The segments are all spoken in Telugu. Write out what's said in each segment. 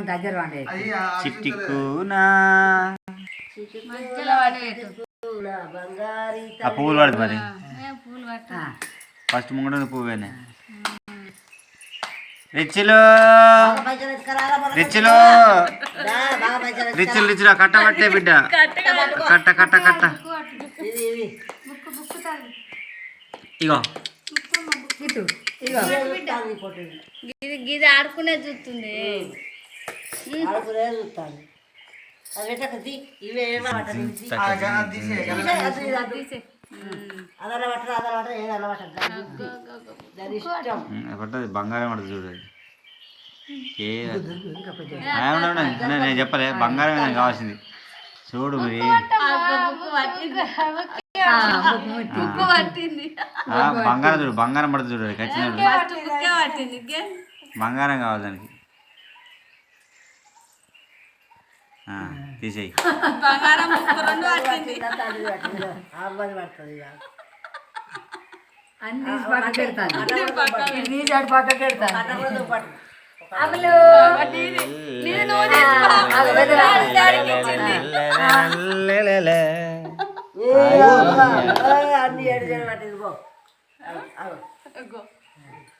దగ్గర చిట్టిక్కునా ఆ పువ్వులు పడదు మరి ఫస్ట్ ముంగడు పువ్వేనే రిచ్చులు రిచ్చులు రిచ్చులు రిచ్చులు కట్ట పట్టే బిడ్డ కట్ట కట్ట కట్ట ఇగో గిది ఆడుకునే చూస్తుంది బంగారం పడుతుంది చూడండి నేను చెప్పలే బంగారం కావాల్సింది చూడు మరి బంగారం చూడు బంగారం పడుతుంది చూడు ఖచ్చితంగా బంగారం కావాలి దానికి తీసేయి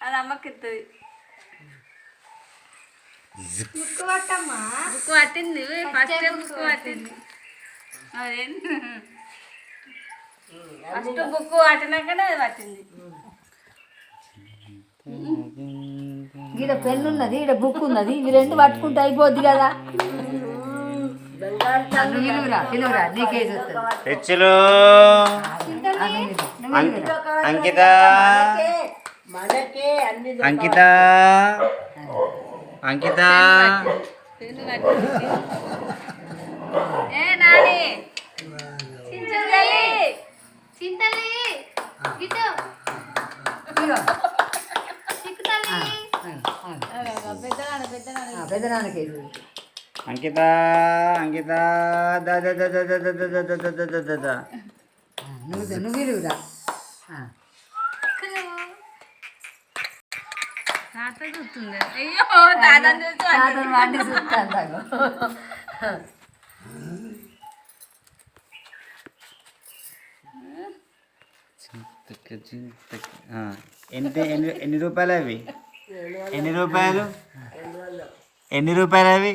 అది అమ్మకి బుక్ పట్టమ్మా బుక్ పట్టింది ఫస్ట్ బుక్ పట్టింది ఫస్ట్ బుక్ పట్టినాకనే అది పట్టింది ఈడ పెన్ను ఉన్నది ఈడ బుక్ ఉన్నది ఇవి రెండు పట్టుకుంటే అయిపోద్ది కదా రిచ్చులు అంకిత అంకిత అంకిత ఏ నాని చింతలి చింతలి గిట్టు పెద్దనాన్నకి అంకిత అంకిత నువ్వు ఇరువురా తాత చూస్తుంది అయ్యో తాతని చూసి వాడిని చూస్తాను ఎన్ని రూపాయలు అవి ఎన్ని రూపాయలు ఎన్ని రూపాయలు అవి